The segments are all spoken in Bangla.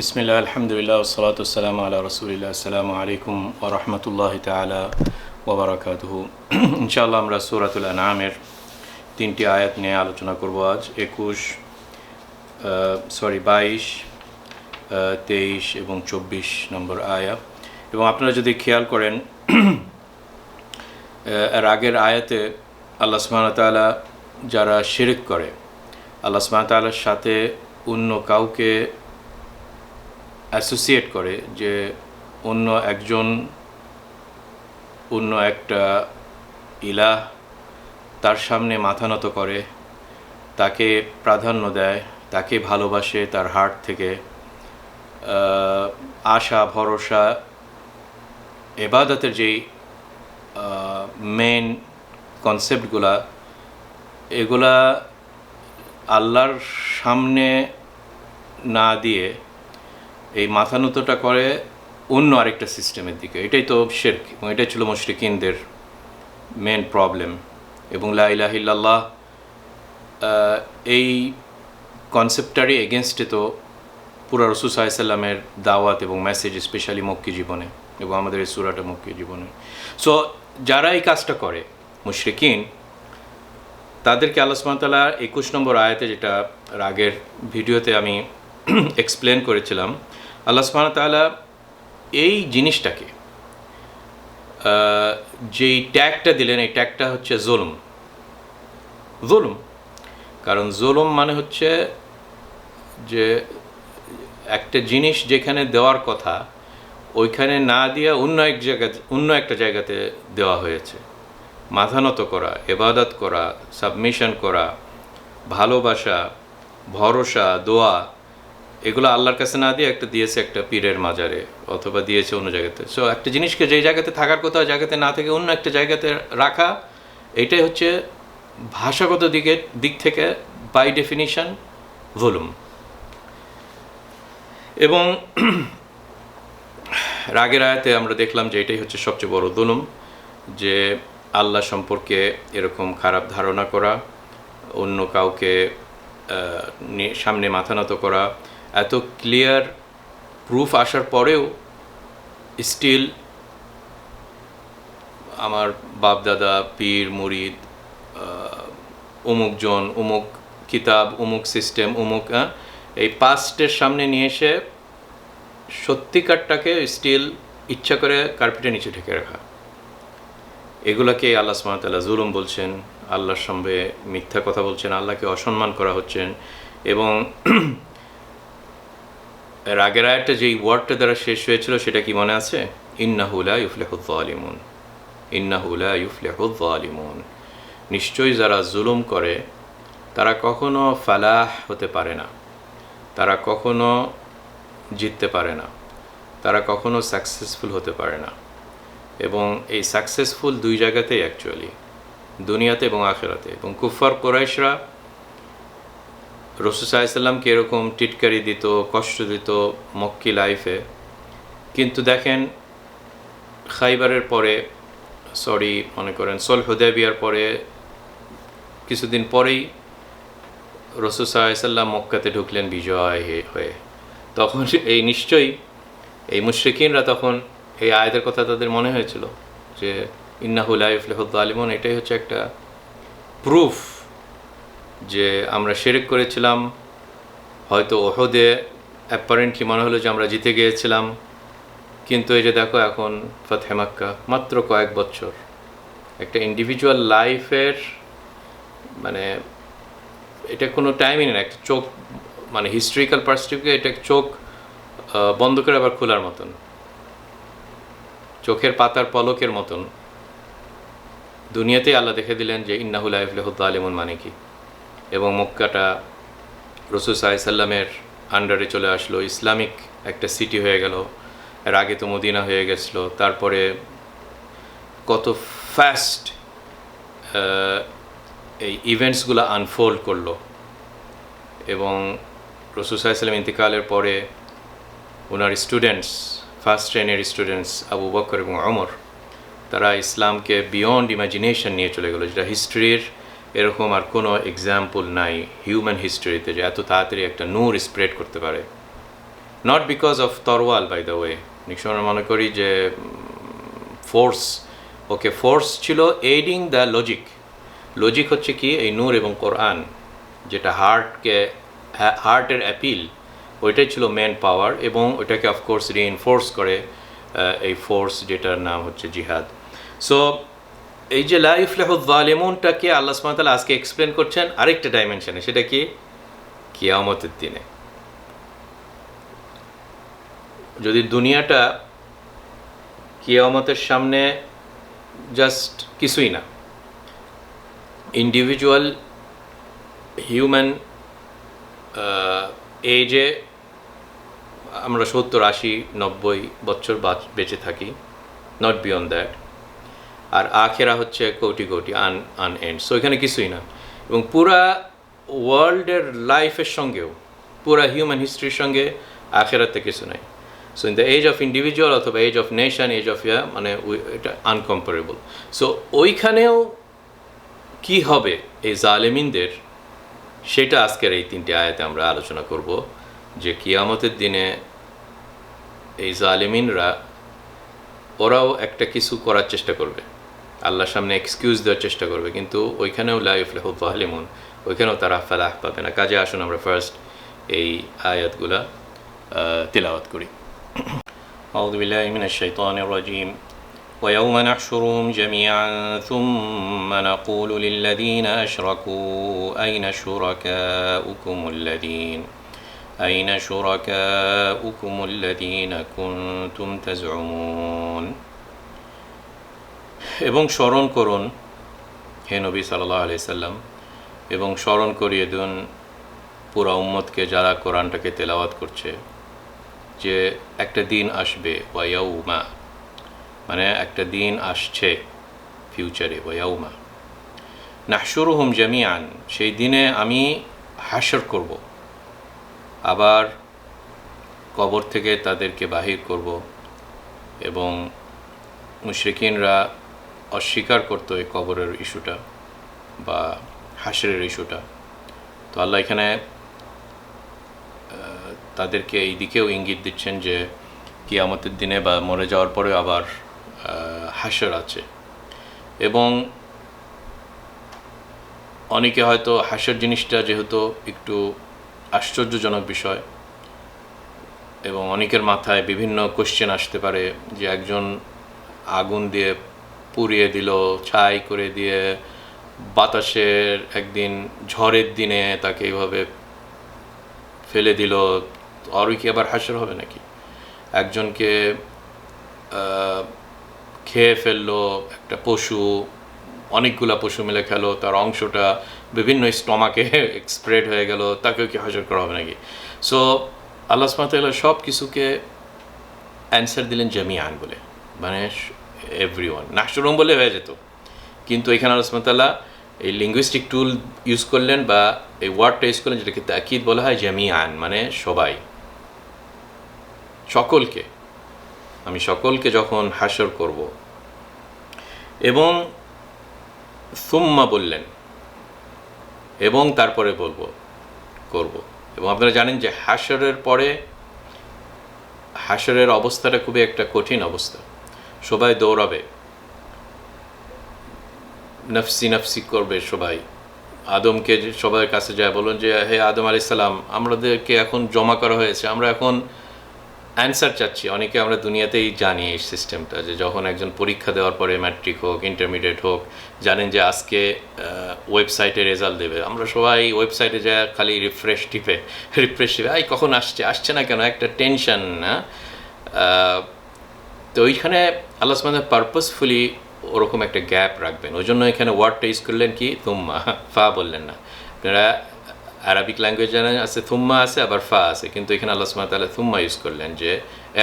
বিসমিল্লাহ আলহামদুলিল্লাহ ওসসালাতু ওয়াসসালামু আলা রাসূলিল্লাহ আসসালামু আলাইকুম ওয়া রাহমাতুল্লাহি তাআলা ওয়া বারাকাতুহু। ইনশাআল্লাহ আমরা সূরাতুল আনআমের 3টি আয়াত নিয়ে আলোচনা করব আজ। 22, 23 এবং 24 নম্বর আয়াত। এবং আপনারা যদি খেয়াল করেন এর আগের আয়াতে আল্লাহ সুবহানাহু ওয়া তাআলা যারা শিরক করে আল্লাহ সুবহানাহু ওয়া তাআলার সাথে অন্য কাউকে অ্যাসোসিয়েট করে, যে অন্য একটা ইলাহ তার সামনে মাথা নত করে, তাকে প্রাধান্য দেয়, তাকে ভালোবাসে, তার হার্ট থেকে আশা ভরসা ইবাদতের যেই মেন কনসেপ্টগুলা এগুলা আল্লাহর সামনে না দিয়ে এই মাথা নতটা করে অন্য আরেকটা সিস্টেমের দিকে। এটাই তো শিরক, এবং এটাই ছিল মুশরিকিনদের মেন প্রবলেম। এবং লা ইলাহা ইল্লাল্লাহ এই কনসেপ্টটারই এগেনস্টে তো পুরা রাসূল সাল্লাল্লাহু আলাইহি সাল্লামের দাওয়াত এবং মেসেজ, স্পেশালি মক্কি জীবনে, এবং আমাদের এই সূরাটা মক্কি জীবনে। সো যারা এই কাজটা করে মুশরিকিন, তাদেরকে আল্লাহ সুবহানাহু ওয়া তাআলা 21 নম্বর আয়াতে, যেটা আগের ভিডিওতে আমি এক্সপ্লেন করেছিলাম, আল্লাহ সুবহানাহু ওয়া তাআলা এই জিনিসটাকে যেই ট্যাগটা দিলেন, এই ট্যাগটা হচ্ছে জুলুম। কারণ জুলুম মানে হচ্ছে যে একটা জিনিস যেখানে দেওয়ার কথা ওইখানে না দিয়ে অন্য একটা জায়গাতে দেওয়া হয়েছে। মাথা নত করা, ইবাদত করা, সাবমিশন করা, ভালোবাসা, ভরসা, দোয়া, এগুলো আল্লাহর কাছে না দিয়ে দিয়েছে একটা পীরের মাজারে, অথবা দিয়েছে অন্য জায়গাতে। সো একটা জিনিসকে যেই জায়গাতে থাকার কথা ওই জায়গাতে না থেকে অন্য একটা জায়গাতে রাখা, এটাই হচ্ছে ভাষাগত দিক থেকে বাই ডেফিনিশন জুলুম। এবং রাগের আয়াতে আমরা দেখলাম যে এটাই হচ্ছে সবচেয়ে বড় জুলুম, যে আল্লাহ সম্পর্কে এরকম খারাপ ধারণা করা, অন্য কাউকে সামনে মাথা নত করা। এত ক্লিয়ার প্রুফ আসার পরেও স্টিল আমার বাপদাদা, পীর, মুরিদ, অমুকজন, অমুক কিতাব, অমুক সিস্টেম, এই পাস্টের সামনে নিয়ে এসে সত্যিকারটাকে স্টিল ইচ্ছা করে কার্পেটের নিচে ঢেকে রাখা, এগুলাকে আল্লাহ সুবহানাহু ওয়া তাআলা জুলুম বলছেন। আল্লাহর সঙ্গে মিথ্যা কথা বলছেন, আল্লাহকে অসম্মান করা হচ্ছেন। এবং এর আগের আয়াতটা যেই ওয়ার্ডটা দ্বারা শেষ হয়েছিল সেটা কি মনে আছে? ইন্নাহু লা ইউফলিহুয যালিমুন, ইন্নাহু লা ইউফলিহুয যালিমুন। নিশ্চয়ই যারা জুলুম করে তারা কখনো ফালাহ হতে পারে না, তারা কখনো জিততে পারে না, তারা কখনো সাকসেসফুল হতে পারে না। এবং এই সাকসেসফুল দুই জায়গাতেই, অ্যাকচুয়ালি দুনিয়াতে এবং আখিরাতে। এবং কুফার কুরাইশরা রাসূল সাল্লাল্লাহু আলাইহি সাল্লামকে এরকম টিটকারি দিত, কষ্ট দিত মক্কি লাইফে, কিন্তু দেখেন খাইবারের পরে, মনে করেন সুলহ হুদায়বিয়ার পরে কিছুদিন পরেই রাসূল সাল্লাল্লাহু আলাইহি সাল্লাম মক্কাতে ঢুকলেন বিজয় হয়ে। তখন নিশ্চয়ই এই মুশরিকিনরা তখন এই আয়াতের কথা তাদের মনে হয়েছিল যে ইন্নাহু লা ইউফলিহুয যালিমুন। এটাই হচ্ছে একটা প্রুফ যে আমরা শিরক করেছিলাম, হয়তো ওহদে অ্যাপারেন্টলি মনে হলো যে আমরা জিতে গিয়েছিলাম, কিন্তু এই যে দেখো এখন ফাতহে মক্কা, মাত্র কয়েক বছর। একটা ইন্ডিভিজুয়াল লাইফের মানে এটা কোনো টাইমই নেই, একটা চোখ, মানে হিস্ট্রিক্যাল পার্সপেক্টিভে এটা চোখ বন্ধ করে আবার খোলার মতন, চোখের পাতার পলকের মতন দুনিয়াতেই আল্লাহ দেখে দিলেন যে ইন্নাহু লা ইউফলিহুয যালিমুন মানে কি। এবং মক্কাটা রাসূল সাল্লাল্লাহু আলাইহি সাল্লামের আন্ডারে চলে আসলো, ইসলামিক একটা সিটি হয়ে গেল। এর আগে তো মদিনা হয়ে গেছিলো, তারপরে কত ফাস্ট এই ইভেন্টসগুলো আনফোল্ড করলো। এবং রাসূল সাল্লাল্লাহু আলাইহি সাল্লাম ইন্তিকালের পরে ওনার স্টুডেন্টস, ফার্স্ট ট্রেনের স্টুডেন্টস আবু বকর এবং ওমর, তারা ইসলামকে বিয়ন্ড ইমাজিনেশন নিয়ে চলে গেলো, যেটা হিস্ট্রির এরকম আর কোনো এক্সাম্পল নাই হিউম্যান হিস্ট্রিতে যে এত তাড়াতাড়ি একটা নূর স্প্রেড করতে পারে। নট বিকজ অফ তরওয়াল, বাই দ্য ওয়ে। অনেক সময় মনে করি যে ফোর্স, ওকে, ফোর্স ছিল এইডিং দ্য লজিক। লজিক হচ্ছে কি, এই নূর এবং কোরআন, যেটা হার্টের অ্যাপিল, ওইটাই ছিল মেন পাওয়ার, এবং ওইটাকে অফকোর্স রিইনফোর্স করে এই ফোর্স, যেটার নাম হচ্ছে জিহাদ। সো এই যে লা ইফলাহুয যালিমুনটাকে আল্লাহ সুবহানাহু ওয়া তাআলা আজকে এক্সপ্লেন করছেন আরেকটা ডাইমেনশনে, সেটা কি, কিয়ামতের দিনে। যদি দুনিয়াটা কিয়ামতের সামনে জাস্ট কিছুই না, ইন্ডিভিজুয়াল হিউম্যান এজে আমরা 70, 80, 90 বছর বেঁচে থাকি, নট বিয়ন্ড দ্যাট। আর আখেরা হচ্ছে কোটি কোটি আনএন্ড। সো এখানে কিছুই না, এবং পুরা ওয়ার্ল্ডের লাইফের সঙ্গেও, পুরা হিউম্যান হিস্ট্রির সঙ্গে আখেরাতে কিছু নাই। So in the age of individual অথবা age of nation, age of মানে এটা আনকম্পারেবল। সো ওইখানেও কি হবে এই জালেমিনদের, সেটা আজকের এই 3টি আয়াতে আমরা আলোচনা করব, যে কিয়ামতের দিনে এই জালেমিনরা, ওরাও একটা কিছু করার চেষ্টা করবে, আল্লাহর সামনে এক্সকিউজ দেওয়ার চেষ্টা করবে, কিন্তু ওইখানেও লা ইফলাহুয যালিমুন, ওইখানেও তারা ফালাহ পাবে না। কাজে আসুন আমরা ফার্স্ট এই আয়াতগুলা তিলাওয়াত করি। আউযু বিল্লাহি মিনাশ শাইতানির রাজীম। ويوم نحشرهم جميعا ثم نقول للذين أشركوا أين شركاؤكم الذين كنتم تزعمون। এবং স্মরণ করুন হে নবী সাল্লাল্লাহু আলাইহি সাল্লাম, এবং স্মরণ করিয়ে দিন পুরা উম্মতকে যারা কোরআনটাকে তেলাওয়াত করছে, যে একটা দিন আসবে, ওয়ায়াউমা মানে একটা দিন আসছে ফিউচারে, ওয়ায়াউমা নাহশুরুহুম জামিআন, সেই দিনে আমি হাশর করব, আবার কবর থেকে তাদেরকে বাহির করব। এবং মুশরিকিনরা অস্বীকার করতো এই কবরের ইস্যুটা বা হাশরের ইস্যুটা। তো আল্লাহ এখানে তাদেরকে এই দিকেও ইঙ্গিত দিচ্ছেন যে কিয়ামতের দিনে বা মরে যাওয়ার পরে আবার হাশর আছে। এবং অনেকে হয়তো হাশর জিনিসটা যেহেতু একটু আশ্চর্যজনক বিষয়, এবং অনেকের মাথায় বিভিন্ন কোশ্চেন আসতে পারে, যে একজন আগুন দিয়ে পুড়িয়ে দিল, ছাই করে দিয়ে, বাতাসের একদিন ঝড়ের দিনে তাকে এইভাবে ফেলে দিল, আর কি আবার হাশর হবে নাকি? একজনকে খেয়ে ফেললো একটা পশু, অনেকগুলা পশু মিলে খেলো, তার অংশটা বিভিন্ন স্টমাকে স্প্রেড হয়ে গেল, তাকেও কি হাশর করা হবে নাকি? সো আল্লাহ সুবহানাহু ওয়া তাআলা সব কিছুকে অ্যান্সার দিলেন জামিআন বলে, মানে এভরিওয়ান। নাহশুরুহুম বলে হয়ে যেত, কিন্তু এখানে আল্লাহ সুবহানাহু ওয়া তাআলা এই লিঙ্গুইস্টিক টুল ইউজ করলেন, বা এই ওয়ার্ডটা ইউজ করলেন, যেটাকে তাকিদ বলা হয়, জামিআন মানে সবাই, সকলকে, আমি সকলকে যখন হাশর করব। এবং সুম্মা বললেন, এবং তারপরে করব। এবং আপনারা জানেন যে হাশরের পরে, হাশরের অবস্থাটা খুবই একটা কঠিন অবস্থা, সবাই দৌড়াবে, নফসি নফসি করবে সবাই। আদমকে সবার কাছে যায়, বলুন যে হে আদম আলাইহিস সালাম, আমাদেরকে এখন জমা করা হয়েছে, আমরা এখন অ্যান্সার চাচ্ছি। অনেকে আমরা দুনিয়াতেই জানি এই সিস্টেমটা, যে যখন একজন পরীক্ষা দেওয়ার পরে, ম্যাট্রিক হোক, ইন্টারমিডিয়েট হোক, জানেন যে আজকে ওয়েবসাইটে রেজাল্ট দেবে, আমরা সবাই ওয়েবসাইটে যায় খালি রিফ্রেশ টিপে, আই কখন আসছে না কেন, একটা টেনশন না। তো ওইখানে আল্লাহ সুবহানাহু ওয়া তাআলা পারপাসফুলি ওরকম একটা গ্যাপ রাখবেন, ওই জন্য এখানে ওয়ার্ডটা ইউজ করলেন কি, তুম্মা, ফা বললেন না। আপনারা আরবিক ল্যাঙ্গুয়েজ জানেন, আছে থুম্মা আছে, আবার ফা আছে, কিন্তু এখানে আল্লাহ সুবহানাহু ওয়া তাআলা থুম্মা ইউজ করলেন, যে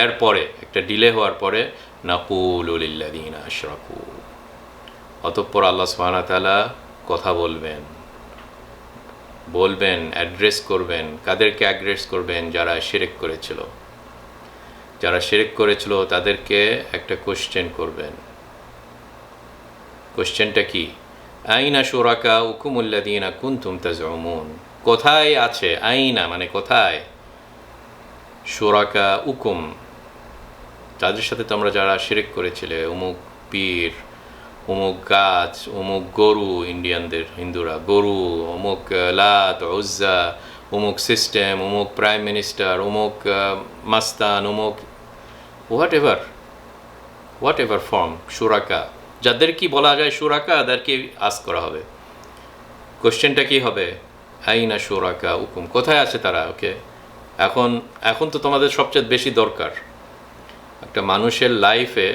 এর পরে একটা ডিলে হওয়ার পরে নাকুলু লিল্লাযীনা আশরাকু, অতঃপর আল্লাহ সুবহানাহু ওয়া তাআলা কথা বলবেন, অ্যাড্রেস করবেন। কাদেরকে অ্যাড্রেস করবেন? যারা শিরক করেছিল, তাদেরকে একটা কোশ্চেন করবেন। কোশ্চেনটা কি? আইনা শুরাকাউকুমুল্লাযীনা কুনতুম তাজউমুন, কোথায় আছে? আইনা মানে কোথায়, শুরাকা উকুম, যাদের সাথে তোমরা যারা শিরক করেছিলে, অমুক পীর, অমুক গাছ, অমুক গরু, ইন্ডিয়ানদের হিন্দুরা গরু, অমুক লাত উজ্জা, অমুক সিস্টেম, অমুক প্রাইম মিনিস্টার, অমুক মাস্তান, অমুক হোয়াট এভার ফর্ম শুরাকা, যাদের কি বলা যায় শুরাকা, তাদেরকে আস করা হবে। কোশ্চেনটা কি হবে? আইনা শুরাকা উকুম, কোথায় আছে তারা? ওকে, এখন তো তোমাদের সবচেয়ে বেশি দরকার একটা মানুষের লাইফে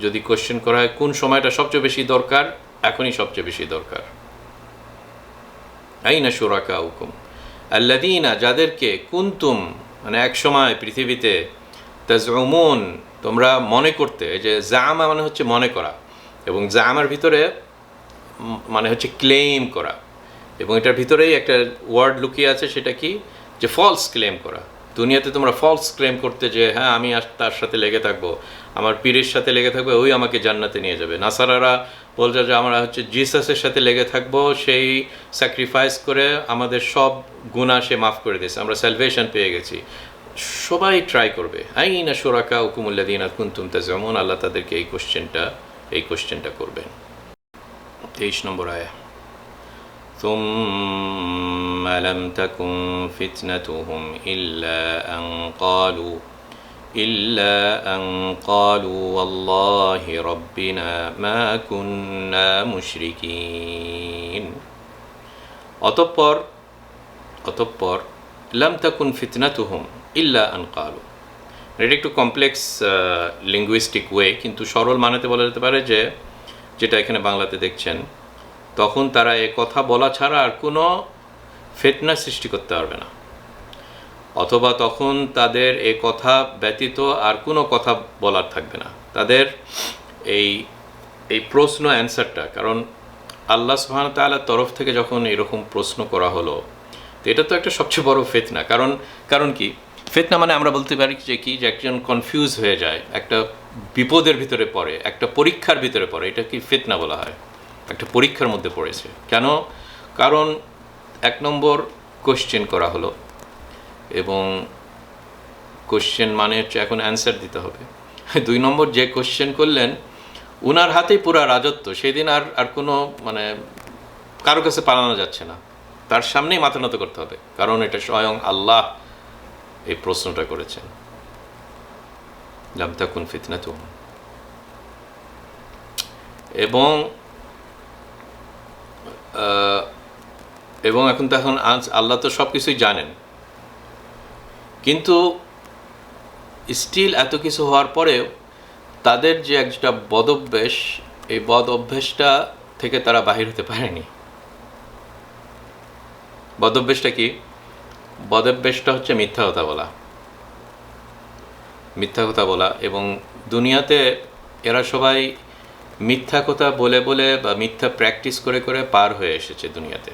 যদি কোশ্চেন করা হয় কোন সময়টা সবচেয়ে বেশি দরকার, এখনই সবচেয়ে বেশি দরকার। আইনা শুরাকা উকুম আল্লাযীনা, যাদেরকে কুনতুম মানে এক সময় পৃথিবীতে তাজউমুন তোমরা মনে করতে, এই যে জামা মানে হচ্ছে মনে করা, এবং জামার ভিতরে মানে হচ্ছে ক্লেম করা, এবং এটার ভিতরেই একটা ওয়ার্ড লুকিয়ে আছে, সেটা কি? যে ফলস ক্লেম করা। দুনিয়াতে তোমরা ফলস ক্লেম করতে যে হ্যাঁ আমি তার সাথে লেগে থাকবো, আমার পীরের সাথে লেগে থাকবো, ওই আমাকে জান্নাতে নিয়ে যাবে। নাসারারা বলছে যে আমরা হচ্ছে জিসাসের সাথে লেগে থাকবো, সেই স্যাক্রিফাইস করে আমাদের সব গুনাহ সে মাফ করে দিয়েছে, আমরা স্যালভেশন পেয়ে গেছি। সবাই ট্রাই করবে আইনা শুরাকা উকুমুল্লাযীনা কুনতুম তাজউমুন, আল্লাহ তাদেরকে এই কোশ্চেনটা করবেন। 23 নম্বর আয়া, ثم لم تكن فتنتهم إلا أن قالوا والله ربنا ما كنا مشركين। অতঃপর লাম তাকুন ফিতনাতুহুম ইল্লা আন কালু, এটা একটু কমপ্লেক্স লিঙ্গুইস্টিক ওয়ে, কিন্তু সরল মানেতে বলা যেতে পারে যে যেটা এখানে বাংলাতে দেখছেন, তখন তারা এ কথা বলা ছাড়া আর কোনো ফিতনা সৃষ্টি করতে পারবে না, অথবা তখন তাদের এ কথা ব্যতীত আর কোনো কথা বলার থাকবে না। তাদের এই প্রশ্ন অ্যান্সারটা, কারণ আল্লাহ সুবহানাহু ওয়া তাআলার তরফ থেকে যখন এরকম প্রশ্ন করা হলো, তো এটা তো একটা সবচেয়ে বড় ফিতনা। কারণ কি ফিতনা মানে আমরা বলতে পারি যে কি, যে একজন কনফিউজ হয়ে যায়, একটা বিপদের ভিতরে পড়ে, একটা পরীক্ষার ভিতরে পড়ে, এটা কি ফিতনা বলা হয়। একটা পরীক্ষার মধ্যে পড়েছে কেন? কারণ 1 নম্বর কোশ্চেন করা হলো, এবং কোশ্চেন মানে হচ্ছে এখন অ্যান্সার দিতে হবে। 2 নম্বর যে কোশ্চেন করলেন উনার হাতেই পুরা রাজত্ব, সেদিন আর কোনো মানে কারো কাছে পালানো যাচ্ছে না, তার সামনেই মাথা নত করতে হবে, কারণ এটা স্বয়ং আল্লাহ এই প্রশ্নটা করেছেন। লাম তাকুন ফিতনাতুহুম, এবং এখন আল্লাহ তো সব কিছুই জানেন, কিন্তু স্টিল এত কিছু হওয়ার পরেও তাদের যে একটা বদ অভ্যেস, এই বদ অভ্যেসটা থেকে তারা বাহির হতে পারেনি। বদ অভ্যেসটা কি? বদ অভ্যেসটা হচ্ছে মিথ্যা কথা বলা, এবং দুনিয়াতে এরা সবাই মিথ্যা কথা বলে বা মিথ্যা প্র্যাকটিস করে পার হয়ে এসেছে দুনিয়াতে।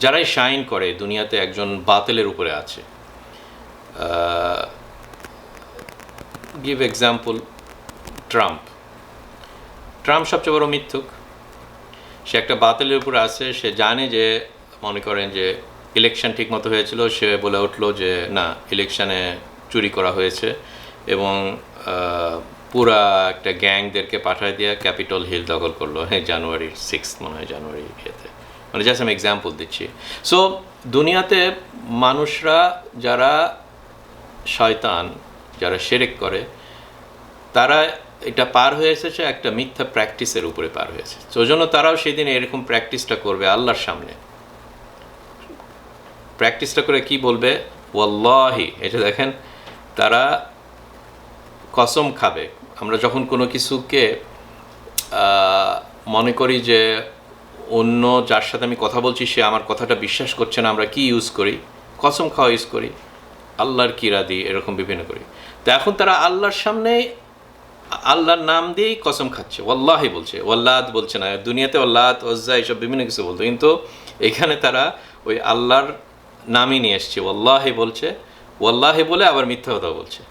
যারাই শাইন করে দুনিয়াতে একজন বাতিলের উপরে আছে। গিভ এক্সাম্পল, ট্রাম্প সবচেয়ে বড় মিথ্যুক। সে একটা বাতিলের উপরে আছে, সে জানে যে, মনে করেন যে ইলেকশন ঠিক মতো হয়েছিল, সে বলে উঠলো যে না, ইলেকশানে চুরি করা হয়েছে, এবং পুরা একটা গ্যাংদেরকে পাঠায় দিয়ে ক্যাপিটল হিল দখল করলো জানুয়ারি 6 মনে হয়, জানুয়ারি ইয়েতে, মানে জাস্ট আমি এক্সাম্পল দিচ্ছি। সো দুনিয়াতে মানুষরা যারা শয়তান, যারা শিরক করে, তারা এটা পার হয়ে এসেছে একটা মিথ্যা প্র্যাকটিসের উপরে পার হয়েছে। তো জন্য তারাও সেদিন এরকম প্র্যাকটিসটা করবে আল্লাহর সামনে। প্র্যাকটিসটা করে কি বলবে? ওয়াল্লাহি, এটা দেখেন, তারা কসম খাবে। আমরা যখন কোনো কিছুকে মনে করি যে অন্য যার সাথে আমি কথা বলছি সে আমার কথাটা বিশ্বাস করছে না, আমরা কি ইউজ করি? কসম খাওয়া ইউজ করি, আল্লাহর কিরাদি, এরকম বিভিন্ন করি। তো এখন তারা আল্লাহর সামনে আল্লাহর নাম দিয়েই কসম খাচ্ছে, ওয়াল্লাহি বলছে, ওয়াল্লাদ বলছে না। দুনিয়াতে ওয়াল্লাদ, ওজ্জা এইসব বিভিন্ন কিছু বলতো, কিন্তু এখানে তারা ওই আল্লাহর নামই নিয়ে এসছে, ওয়াল্লাহি বলছে। ওয়াল্লাহি বলে আবার মিথ্যা কথা বলছে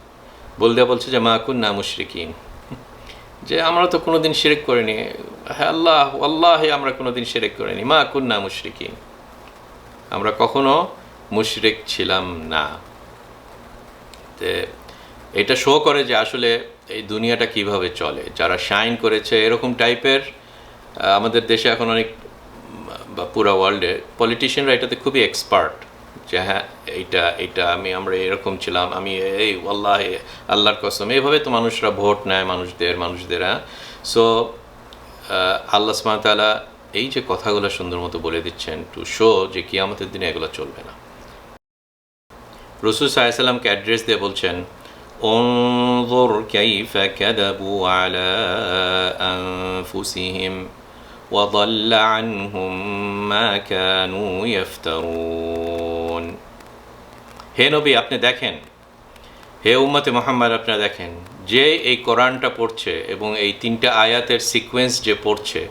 যে মা কুন্না মুশরিকিন, যে আমরা তো কোনোদিন শিরক করিনি। হ্যাঁ আল্লাহ, ওয়াল্লাহি আমরা কোনোদিন শিরক করিনি, মা কুন্না মুশরিকিন, আমরা কখনো মুশরিক ছিলাম না। তে এটা শো করে যে আসলে এই দুনিয়াটা কিভাবে চলে, যারা শাইন করেছে এরকম টাইপের আমাদের দেশে এখন অনেক বা পুরা ওয়ার্ল্ডে পলিটিশিয়ানরা এটাতে খুবই এক্সপার্ট, যে হ্যাঁ এইটা আমরা এরকম ছিলাম, আমি এই আল্লাহ আল্লাহর কসম, এইভাবে তো মানুষরা ভোট নেয় মানুষদের। হ্যাঁ, সো আল্লাহ সুবহানাহু ওয়া তাআলা এই যে কথাগুলো সুন্দর মতো বলে দিচ্ছেন টু শো যে কিয়ামতের দিনে এগুলো চলবে না। রাসূল সাল্লাল্লাহু আলাইহি ওয়াসাল্লামকে অ্যাড্রেস দিয়ে বলছেন, উনজুর কাইফা কাযাবু আলা আনফুসিহিম ওয়া যাল্লা আনহুম মা কানু ইফতারুন। হে নবী, আপনি দেখেন, হে উম্মতে মুহাম্মদ, আপনারা দেখেন, যে এই কোরআনটা পড়ছে এবং এই 3টা আয়াতের সিকোয়েন্স যে পড়ছে,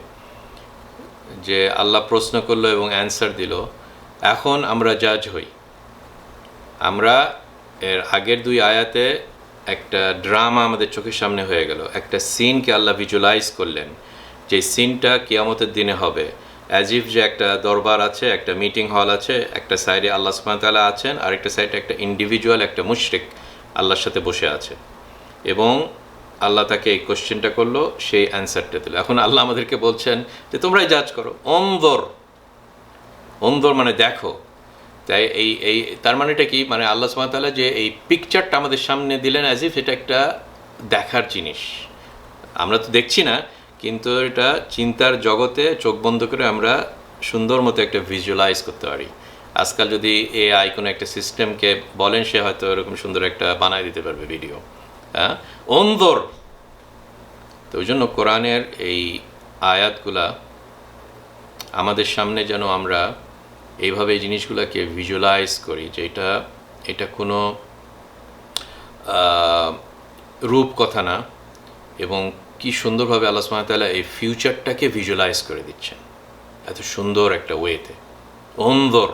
যে আল্লাহ প্রশ্ন করলো এবং অ্যান্সার দিল, এখন আমরা জাজ হই। আমরা এর আগের 2 আয়াতে একটা ড্রামা আমাদের চোখের সামনে হয়ে গেল, একটা সিনকে আল্লাহ ভিজুয়ালাইজ করলেন, যে সিনটা কিয়ামতের দিনে হবে। অ্যাজ ইফ যে একটা দরবার আছে, একটা মিটিং হল আছে, একটা সাইডে আল্লাহ সুবহানাহু ওয়া তাআলা আছেন, আর একটা সাইডে একটা ইন্ডিভিজুয়াল, একটা মুশরিক আল্লাহর সাথে বসে আছে, এবং আল্লাহ তাকে এই কোশ্চেনটা করলো, সেই অ্যান্সারটা দিল। এখন আল্লাহ আমাদেরকে বলছেন যে তোমরাই জাজ করো। অন্দর মানে দেখো। তাই এই তার মানে এটা কি, মানে আল্লাহ সুবহানাহু ওয়া তাআলা যে এই পিকচারটা আমাদের সামনে দিলেন, অ্যাজ ইফ এটা একটা দেখার জিনিস। আমরা তো দেখছি না, কিন্তু এটা চিন্তার জগতে চোখ বন্ধ করে আমরা সুন্দর মতো একটা ভিজুয়ালাইজ করতে পারি। আজকাল যদি এআই কোনো একটা সিস্টেমকে বলেন, সে হয়তো এরকম সুন্দর একটা বানায় দিতে পারবে ভিডিও। হ্যাঁ, অন্দর। তো ওই জন্য কোরআনের এই আয়াতগুলা আমাদের সামনে যেন আমরা এইভাবে এই জিনিসগুলোকে ভিজুয়ালাইজ করি, যে এটা কোনো রূপ কথা না, এবং কি সুন্দরভাবে আল্লাহ সুবহানাহু ওয়া তাআলা এই ফিউচারটাকে ভিজুয়ালাইজ করে দিচ্ছেন এত সুন্দর একটা ওয়েতে। অন্দর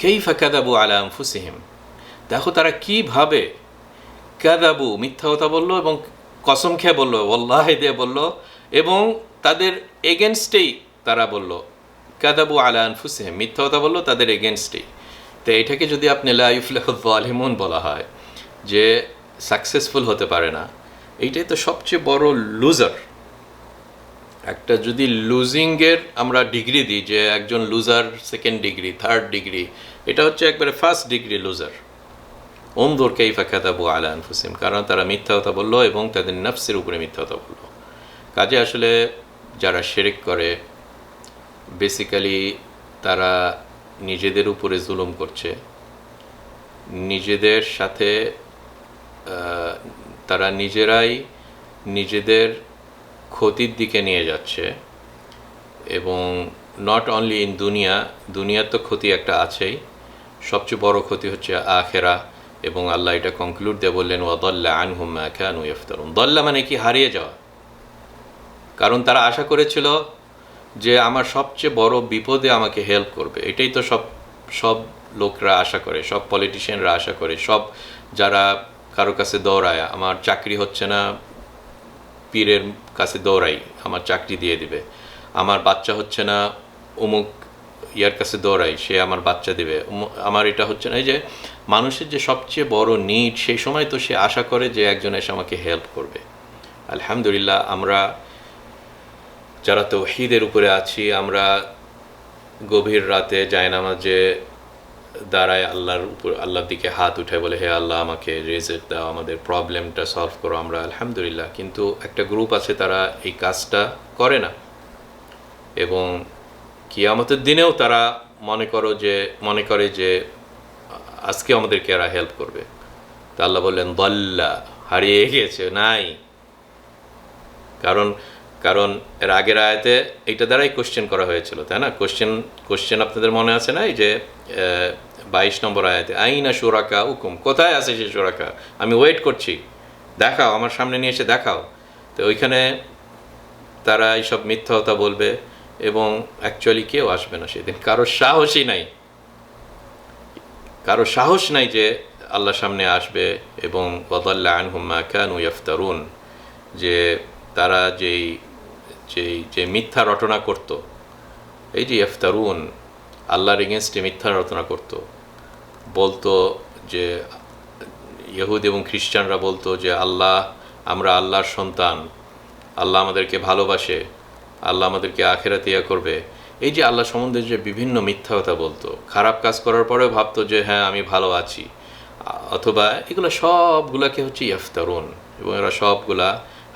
কাইফা কাযাবু আলা আনফুসিহিম, দেখো তারা কিভাবে কাযাবু, মিথ্যা কথা বললো, এবং কসম খেয়ে বললো, ওয়াল্লাহি দিয়ে বললো, এবং তাদের এগেনস্টেই তারা বললো। কাযাবু আলা আনফুসিহিম, মিথ্যা কথা বললো তাদের এগেনস্টেই। তো এটাকে যদি আপনি লা ইউফলিহু যালিমুন বলা হয়, যে সাকসেসফুল হতে পারে না, এইটাই তো সবচেয়ে বড় লুজার। একটা যদি লুজিংয়ের আমরা ডিগ্রি দিই, যে একজন loser 2nd degree, 3rd degree, এটা হচ্ছে একবারে 1st ডিগ্রি লুজার। উনজুর কাইফা কাযাবু আলা আনফুসিহিম, কারণ তারা মিথ্যা কথা বললো এবং তাদের নফসের উপরে মিথ্যা কথা বললো। কাজে আসলে যারা শিরক করে, বেসিক্যালি তারা নিজেদের উপরে জুলুম করছে, নিজেদের সাথে তারা নিজেরাই নিজেদের ক্ষতির দিকে নিয়ে যাচ্ছে। এবং নট অনলি ইন দুনিয়ার তো ক্ষতি একটা আছেই, সবচেয়ে বড় ক্ষতি হচ্ছে আখেরা। এবং আল্লাহ এটা কনক্লুড দিয়ে বললেন, ওয়াদাল্লা আনহুম মা কানু ইফতারুন। দল্লা মানে কি, হারিয়ে যাওয়া। কারণ তারা আশা করেছিল যে আমার সবচেয়ে বড় বিপদে আমাকে হেল্প করবে। এটাই তো সব লোকরা আশা করে, সব পলিটিশিয়ানরা আশা করে, সব যারা কারো কাছে দৌড়ায়, আমার চাকরি হচ্ছে না, পীরের কাছে দৌড়াই, আমার চাকরি দিয়ে দিবে। আমার বাচ্চা হচ্ছে না, অমুক ইয়ার কাছে দৌড়াই, সে আমার বাচ্চা দিবে। আমার এটা হচ্ছে না, এই যে মানুষের যে সবচেয়ে বড় নিড, সেই সময় তো সে আশা করে যে একজন এসে আমাকে হেল্প করবে। আলহামদুলিল্লাহ, আমরা যারা তাওহীদের উপরে আছি, আমরা গভীর রাতে জায়নামাজে দাঁড়ায় আল্লাহর দিকে হাত উঠায়, বলে হে আল্লাহ আমাকে রেজেক্ট দাও, আমাদের প্রবলেমটা সলভ করো। আমরা আলহামদুলিল্লাহ, কিন্তু একটা গ্রুপ আছে তারা এই কাজটা করে না, এবং কিয়ামতের দিনেও তারা মনে করে যে আজকে আমাদেরকে এরা হেল্প করবে। তা আল্লাহ বললেন দাল্লা, হারিয়ে গিয়েছে, নাই। কারণ এর আগের আয়াতে এইটা দ্বারাই কোশ্চেন করা হয়েছিল, তাই না? কোশ্চেন আপনাদের মনে আছে না? এই যে 22 নম্বর আয়াতে, আইনা শুরাকা উকুম, কোথায় আছে সে শুরাকা, আমি ওয়েট করছি, দেখাও, আমার সামনে নিয়ে এসে দেখাও। তো ওইখানে তারা এইসব মিথ্যা কথা বলবে, এবং অ্যাকচুয়ালি কেউ আসবে না সেদিন। কারো সাহস নাই যে আল্লাহর সামনে আসবে। এবং ওয়াদাল্লা আনহুম মা কানু ইফতারুন, যে তারা যে মিথ্যা রটনা করত, এই যে ইফতারুন, আল্লাহর এগেনস্টে মিথ্যা রটনা করত, বলতো যে ইহুদি এবং খ্রিস্টানরা বলতো যে আমরা আল্লাহর সন্তান, আল্লাহ আমাদেরকে ভালোবাসে, আল্লাহ আমাদেরকে আখেরাতে ইয়া করবে, এই যে আল্লাহ সম্বন্ধে যে বিভিন্ন মিথ্যা কথা বলতো, খারাপ কাজ করার পরেও ভাবতো যে হ্যাঁ আমি ভালো আছি, অথবা এগুলো সবগুলাকে হচ্ছে ইফতারুন, এবং এরা সবগুলা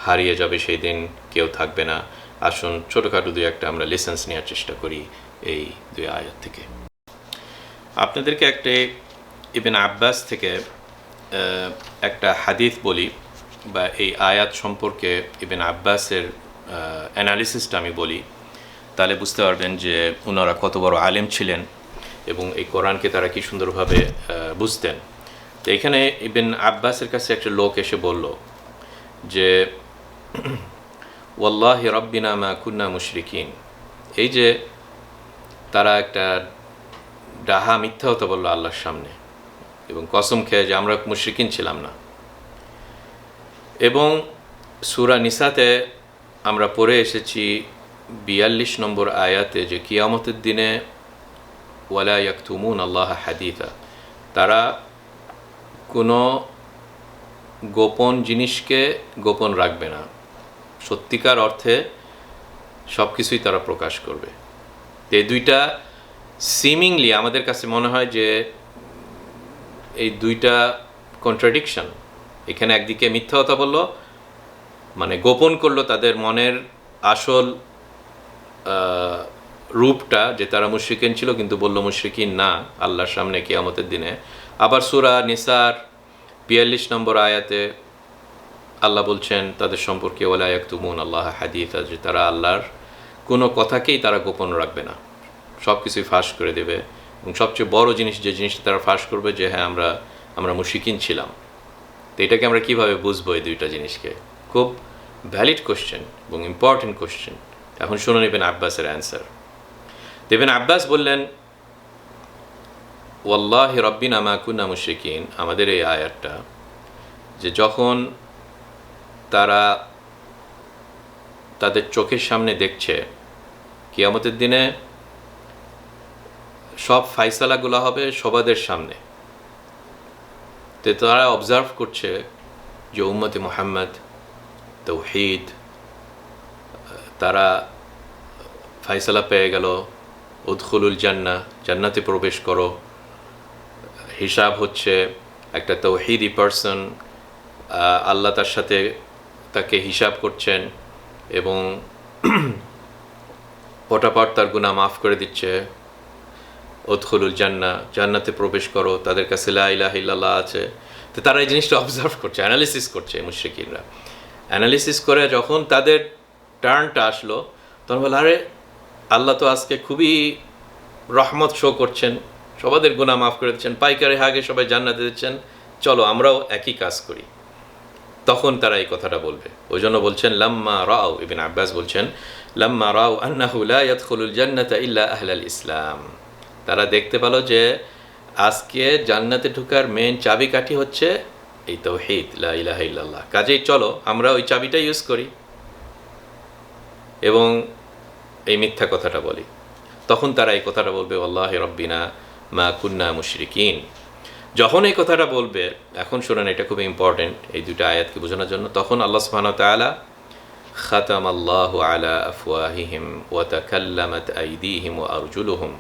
হারিয়ে যাবে সেই দিন, কেউ থাকবে না। আসুন ছোটোখাটো দুই একটা আমরা লেসেন্স নেওয়ার চেষ্টা করি এই দুই আয়াত থেকে। আপনাদেরকে একটা ইবনে আব্বাস থেকে একটা হাদিস বলি, বা এই আয়াত সম্পর্কে ইবনে আব্বাসের অ্যানালিসিসটা আমি বলি, তাহলে বুঝতে পারবেন যে ওনারা কত বড় আলেম ছিলেন এবং এই কোরআনকে তারা কি সুন্দরভাবে বুঝতেন। তো এখানে ইবনে আব্বাসের কাছে একটা লোক এসে বলল যে ওয়াল্লাহি রাব্বিনা মা কুন্না মুশরিকিন, এই যে তারা একটা ডাহা মিথ্যা হতে বললো আল্লাহর সামনে এবং কসম খেয়ে যে আমরা মুশরিকিন ছিলাম না। এবং সূরা নিসাতে আমরা পড়ে এসেছি ৪২ নম্বর আয়াতে যে কিয়ামতের দিনে ওয়ালা ইয়াকতুমুন আল্লাহ হাদিথা, তারা কোনো গোপন জিনিসকে গোপন রাখবে না, সত্যিকার অর্থে সব কিছুই তারা প্রকাশ করবে। এই দুইটা সিমিংলি আমাদের কাছে মনে হয় যে এই দুইটা কন্ট্রাডিকশন। এখানে একদিকে মিথ্যা কথা বললো, মানে গোপন করলো তাদের মনের আসল রূপটা, যে তারা মুশরিকিন ছিল, কিন্তু বলল মুশরিকিন না আল্লাহর সামনে কিয়ামতের দিনে। আবার সূরা নিসার ৪২ নম্বর আয়াতে আল্লাহ বলছেন তাদের সম্পর্কে ওয়ালা ইয়াকতুমুন আল্লাহ হাদিথা, যে তারা আল্লাহর কোনো কথাকেই তারা গোপন রাখবে না, সব কিছুই ফাঁস করে দেবে। এবং সবচেয়ে বড় জিনিস, যে জিনিসটা তারা ফাঁস করবে, যে হ্যাঁ আমরা মুশরিকিন ছিলাম। তো এটাকে আমরা কীভাবে বুঝবো এই দুইটা জিনিসকে? খুব ভ্যালিড কোশ্চেন এবং ইম্পর্টেন্ট কোশ্চেন। এখন শুনুন ইবনে আব্বাসের অ্যান্সার। ইবনে আব্বাস বললেন ওয়াল্লাহি রাব্বিনা মা কুন্না মুশরিকিন, আমাদের এই আয়াতটা, যে যখন তারা তাদের চোখের সামনে দেখছে কিয়ামতের দিনে সব ফাইসালাগুলো হবে সবাদের সামনে, তো তারা অবজার্ভ করছে যে উম্মতে মুহাম্মদ, তাওহীদ, তারা ফাইসালা পেয়ে গেল, উদখুলুল জান্নাহ, জান্নাতে প্রবেশ করো, হিসাব হচ্ছে, একটা তাওহীদি পারসন, আল্লাহ তার সাথে তাকে হিসাব করছেন এবং পটাপট তার গুনাহ মাফ করে দিচ্ছে, উদখুলুল জান্নাহ, জান্নাতে প্রবেশ করো, তাদের কাছে লা ইলাহা ইল্লাল্লাহ আছে। তো তারা এই জিনিসটা অবজার্ভ করছে, অ্যানালিসিস করছে মুশরিকিনরা। অ্যানালিসিস করে যখন তাদের টার্নটা আসলো, তখন বলে আরে আল্লাহ তো আজকে খুবই রহমত শো করছেন, সবাদের গুনাহ মাফ করে দিচ্ছেন, পাইকারি হাগে সবাই জান্নাতে দিচ্ছেন, চলো আমরাও একই কাজ করি। তখন তারা এই কথাটা বলবে। ওই জন্য বলছেন লাম্মা রাও, ইবনে আব্বাস বলছেন লাম্মা রাও আন্নাহু লা ইয়াদখুলুল জান্নাতা ইল্লা আহলাল ইসলাম, তারা দেখতে পেল যে আজকে জান্নাতে ঢোকার মেন চাবিকাঠি হচ্ছে এই তাওহীদ, লা ইলাহা ইল্লাল্লাহ। কাজেই চলো আমরা ওই চাবিটা ইউজ করি এবং এই মিথ্যা কথাটা বলি। তখন তারা এই কথাটা বলবে ওয়াল্লাহি রাব্বিনা মা কুন্না মুশরিকিন। যখন এই কথাটা বলবে, এখন শুনেন এটা খুব ইম্পর্টেন্ট এই দুইটা আয়াতকে বোঝানোর জন্য, তখন আল্লাহ সুবহানাহু ওয়া তাআলা খাতামাল্লাহু আলা আফওয়াহিহিম ওয়া তাকাল্লামাত আইদিহিম ওয়া আরজুলুহুম,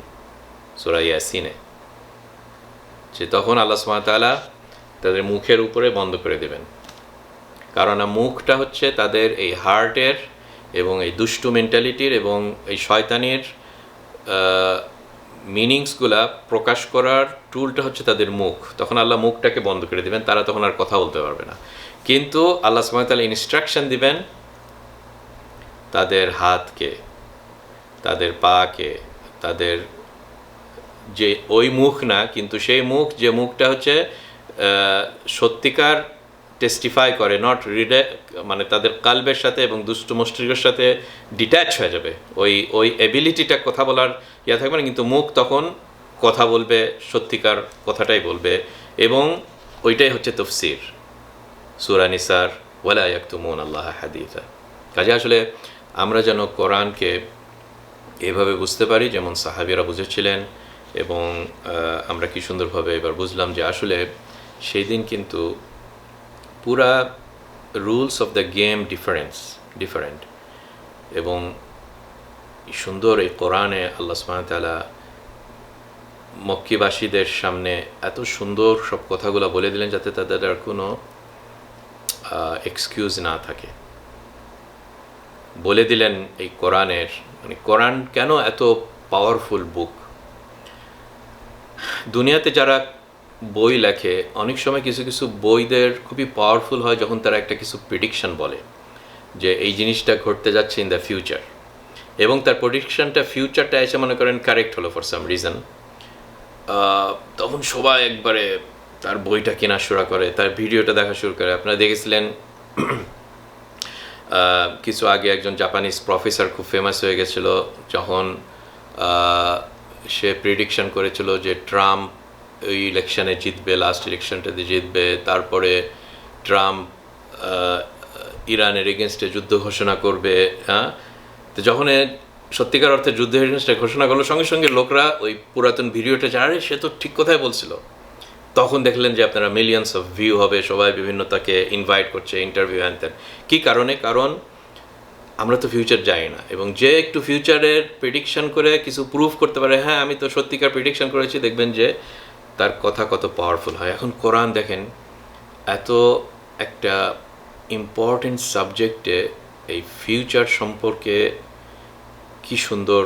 সূরা ইয়াসিনে, যে তখন আল্লাহ সুবহানাহু ওয়া তাআলা তাদের মুখের উপরে বন্ধ করে দেবেন। কারণ মুখটা হচ্ছে তাদের এই হার্টের এবং এই দুষ্টু মেন্টালিটির এবং এই শয়তানির মিনিংসগুলা প্রকাশ করার টুলটা হচ্ছে তাদের মুখ। তখন আল্লাহ মুখটাকে বন্ধ করে দেবেন, তারা তখন আর কথা বলতে পারবে না। কিন্তু আল্লাহ সুবহানাহু ওয়া তাআলা ইনস্ট্রাকশন দিবেন তাদের হাতকে, তাদের পাকে, তাদের যে ওই মুখ না, কিন্তু সেই মুখ, যে মুখটা হচ্ছে সত্যিকার টেস্টিফাই করে, নট রিডে, মানে তাদের কালবের সাথে এবং দুষ্ট মস্তিষ্কের সাথে ডিট্যাচ হয়ে যাবে, ওই এবিলিটিটা কথা বলার ইয়া থাকবে না, কিন্তু মুখ তখন কথা বলবে, সত্যিকার কথাটাই বলবে। এবং ওইটাই হচ্ছে তাফসীর সূরা নিসার ওয়ালা ইয়াকতুমুন আল্লাহ হাদিথা। কাজে আসলে আমরা যেন কোরআনকে এভাবে বুঝতে পারি যেমন সাহাবীরা বুঝেছিলেন, এবং আমরা কি সুন্দরভাবে এবার বুঝলাম যে আসলে সেই দিন কিন্তু পুরা rules of the game different. এবং সুন্দর এই কোরআনে আল্লাহ সুবহানাহু ওয়া তাআলা মক্কিবাসীদের সামনে এত সুন্দর সব কথাগুলো বলে দিলেন যাতে তাদের আর কোনো এক্সকিউজ না থাকে। বলে দিলেন এই কোরআনের, মানে কোরআন কেন এত পাওয়ারফুল বুক। দুনিয়াতে যারা বই লেখে অনেক সময় কিছু কিছু বইদের খুবই পাওয়ারফুল হয় যখন তারা একটা কিছু প্রেডিকশন বলে যে এই জিনিসটা ঘটতে যাচ্ছে ইন দ্য ফিউচার, এবং তার প্রেডিকশনটা ফিউচারটা এসে মনে করেন কারেক্ট হলো ফর সাম রিজন, তখন সবাই একবারে তার বইটা কেনা শুরু করে, তার ভিডিওটা দেখা শুরু করে। আপনারা দেখেছিলেন কিছু আগে একজন জাপানিজ প্রফেসর খুব ফেমাস হয়ে গেছিল যখন সে প্রেডিকশন করেছিল যে ট্রাম্প ওই ইলেকশানে জিতবে, লাস্ট ইলেকশনটাতে জিতবে, তারপরে ট্রাম্প ইরানের এগেনস্টে যুদ্ধ ঘোষণা করবে। হ্যাঁ, তো যখন সত্যিকার অর্থে যুদ্ধের এগেনস্টে ঘোষণা করলো সঙ্গে সঙ্গে লোকরা ওই পুরাতন ভিডিওটা জানে সে তো ঠিক কথাই বলছিল, তখন দেখলেন যে আপনারা মিলিয়ন্স অফ ভিউ হবে, সবাই বিভিন্ন তাকে ইনভাইট করছে, ইন্টারভিউ আনতেন। কী কারণে? কারণ আমরা তো ফিউচার যাই না, এবং যে একটু ফিউচারের প্রেডিকশন করে কিছু প্রুফ করতে পারে, হ্যাঁ আমি তো সত্যিকার প্রেডিকশন করেছি, দেখবেন যে তার কথা কত পাওয়ারফুল হয়। এখন কোরআন দেখেন এত একটা ইম্পর্টেন্ট সাবজেক্টে এই ফিউচার সম্পর্কে কি সুন্দর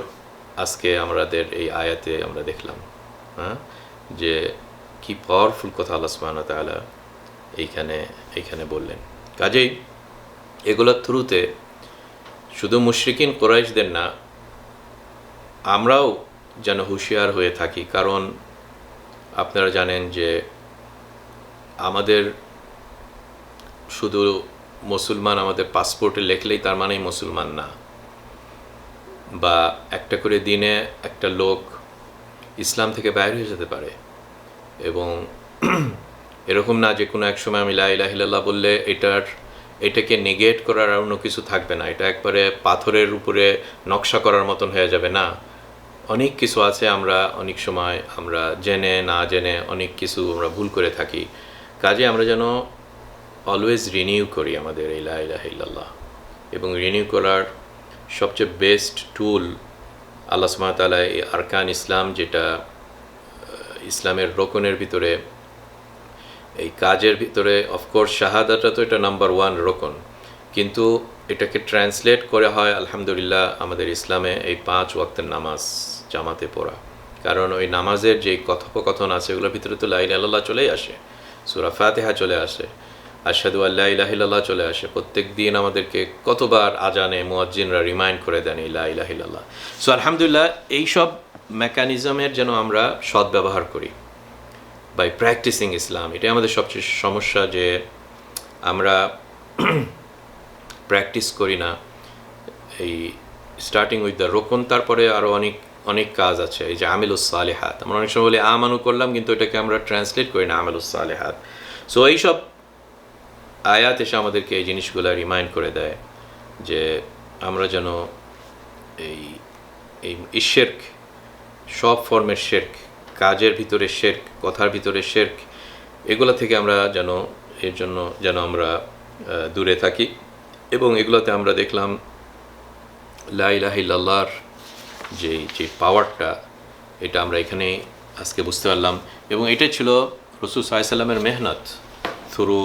আজকে আমাদের এই আয়াতে আমরা দেখলাম। হ্যাঁ, যে কি পাওয়ারফুল কথা আল্লাহ সুবহানাহু ওয়া তাআলা এইখানে বললেন। কাজেই এগুলোর থ্রুতে শুধু মুশরিকিন কুরাইশদের না, আমরাও যেন হুঁশিয়ার হয়ে থাকি। কারণ আপনারা জানেন যে আমাদের শুধু মুসলমান আমাদের পাসপোর্টে লেখলেই তার মানেই মুসলমান না, বা একটা করে দিনে একটা লোক ইসলাম থেকে বাইরে হয়ে যেতে পারে। এবং এরকম না যে কোনো এক সময় আমি লা ইলাহা ইল্লাল্লাহ বললে এটাকে নেগেট করার আর অন্য কিছু থাকবে না, এটা একবারে পাথরের উপরে নকশা করার মতন হয়ে যাবে না। অনেক কিছু আছে, আমরা অনেক সময় আমরা জেনে না জেনে অনেক কিছু আমরা ভুল করে থাকি। কাজে আমরা যেন অলওয়েজ রিনিউ করি আমাদের এই লা ইলাহা ইল্লাল্লাহ, এবং রিনিউ করার সবচেয়ে বেস্ট টুল আল্লাহ সুবহানাহু ওয়া তাআলা এই আরকান ইসলাম, যেটা ইসলামের রোকনের ভিতরে, এই কাজের ভিতরে অফকোর্স শাহাদাটা তো এটা নাম্বার 1 রোকন, কিন্তু এটাকে ট্রান্সলেট করে হয় আলহামদুলিল্লাহ আমাদের ইসলামে এই 5 ওয়াক্তের নামাজ জামাতে পড়া। কারণ ওই নামাজের যে কথোপকথন আছে ওগুলোর ভিতরে তো লা ইলাহা ইল্লাল্লাহ চলেই আসে, সূরা ফাতিহা চলে আসে, আশহাদু আল্লা ইলাহা ইল্লাল্লাহ চলে আসে। প্রত্যেক দিন আমাদেরকে কতবার আজানে মুয়াজ্জিনরা রিমাইন্ড করে দেন এই লা ইলাহা ইল্লাল্লাহ। সো আলহামদুলিল্লাহ এইসব মেকানিজমের যেন আমরা সদ্ব্যবহার করি বাই প্র্যাকটিসিং ইসলাম। এটাই আমাদের সবচেয়ে সমস্যা, যে আমরা প্র্যাকটিস করি না। এই স্টার্টিং উইথ দ্য রোকন, তারপরে আরও অনেক কাজ আছে, এই যে আমিলুস সালেহাত। আমরা অনেক সময় বলি আমানু করলাম, কিন্তু এটাকে আমরা ট্রান্সলেট করি না আমিলুস সালেহাত। সো এইসব আয়াত এসে আমাদেরকে এই জিনিসগুলো রিমাইন্ড করে দেয় যে আমরা যেন এই শিরক, সব ফর্মের শিরক, কাজের ভিতরে শিরক, কথার ভিতরে শিরক, এগুলো থেকে আমরা যেন আমরা দূরে থাকি। এবং এগুলোতে আমরা দেখলাম লা ইলাহা ইল্লাল্লাহর যে পাওয়ারটা, এটা আমরা এখানে আজকে বুঝতে পারলাম। এবং এটাই ছিল রাসূল সাল্লাল্লাহু আলাইহি ওয়াসাল্লামের মেহনত থ্রু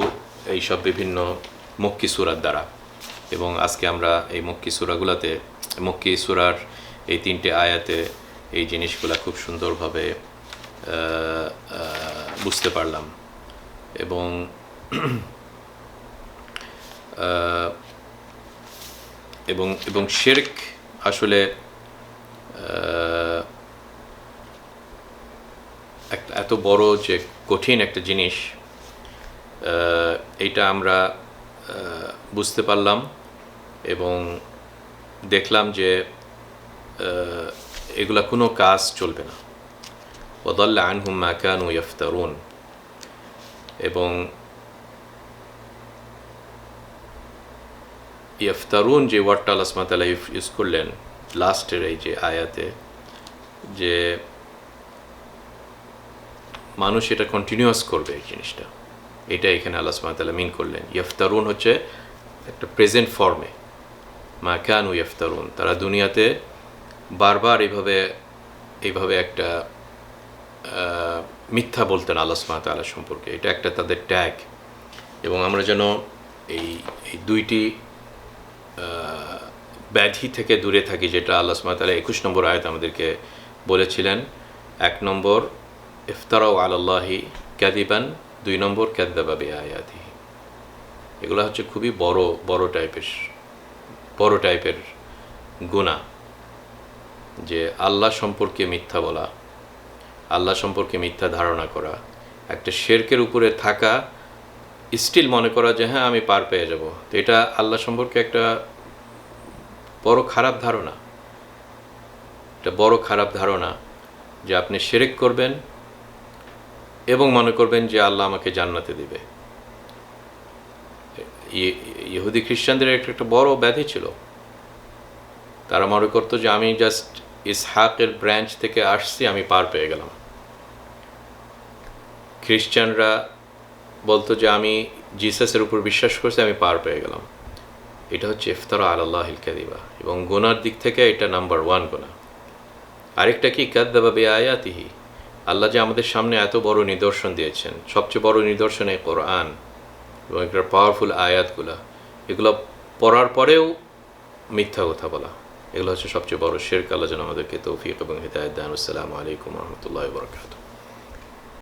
এইসব বিভিন্ন মক্কি সূরার দ্বারা। এবং আজকে আমরা এই মক্কি সূরাগুলোতে, মক্কি সূরার এই 3টে আয়াতে এই জিনিসগুলো খুব সুন্দরভাবে বুঝতে পারলাম। এবং শিরক আসলে এত বড় যে কঠিন একটা জিনিস, এইটা আমরা বুঝতে পারলাম এবং দেখলাম যে এগুলা কোনো কাজ চলবে না। ওয়াদাল্লা আনহুম মা কানু ইফতারুন। এবং ইফতারুন যে ওয়ার্ডটা আল্লাহ সুবহানাহু ওয়া তাআলা ইউজ করলেন লাস্টের এই যে আয়াতে, যে মানুষ এটা কন্টিনিউয়াস করবে এই জিনিসটা। এটা এখানে আল্লাহ সুবহানাহু ওয়া তাআলা মিন করলেন। ইফতারুন হচ্ছে একটা প্রেজেন্ট ফর্মে, মা কানু ইফতারুন, তারা দুনিয়াতে বারবার এইভাবে একটা মিথ্যা বলতেন আল্লাহ সুবহানাহু ওয়া তাআলা সম্পর্কে। এটা একটা তাদের ট্যাগ। এবং আমরা যেন এই দুইটি ব্যাধি থেকে দূরে থাকি, যেটা আল্লাহ সুবহানাহু ওয়া তাআলা 21 নম্বর আয়াত আমাদেরকে বলেছিলেন। 1 নম্বর ইফতারাউ আলাল্লাহি কাযিবান, 2 নম্বর কাযযাবা বিআয়াতিহি। এগুলো হচ্ছে খুবই বড় টাইপের গুনাহ, যে আল্লাহ সম্পর্কে মিথ্যা বলা, আল্লাহ সম্পর্কে মিথ্যা ধারণা করা, একটা শিরকের উপরে থাকা, স্টিল মনে করা যে হ্যাঁ আমি পার পেয়ে যাব। তো এটা আল্লাহ সম্পর্কে একটা বড় খারাপ ধারণা। এটা বড় খারাপ ধারণা যে আপনি শিরক করবেন এবং মনে করবেন যে আল্লাহ আমাকে জান্নাতে দিবে। ইহুদি খ্রিস্টানদের একটা বড় ব্যাধি ছিল। তারা মনে করতো যে আমি জাস্ট ইসহাকের ব্রাঞ্চ থেকে আসছি, আমি পার পেয়ে গেলাম। খ্রিস্টানরা বলতো যে আমি জিসাসের উপর বিশ্বাস করছি, আমি পার পেয়ে গেলাম। এটা হচ্ছে ইফতারা আলাল্লাহিল কাযিবা, এবং গুনার দিক থেকে এটা নাম্বার 1 গুনাহ। আরেকটা কি, কাযযাবা বিআয়াতিহি, আল্লাহ যে আমাদের সামনে এত বড় নিদর্শন দিয়েছেন, সবচেয়ে বড় নিদর্শন এই কোরআন এবং এটার পাওয়ারফুল আয়াতগুলা, এগুলো পড়ার পরেও মিথ্যা কথা বলা, এগুলো হচ্ছে সবচেয়ে বড় শিরক। আল্লাহ যেন আমাদেরকে তৌফিক এবং হিদায়াত দান। আসসালামু আলাইকুম ওয়া রাহমাতুল্লাহি ওয়া বারাকাতুহু।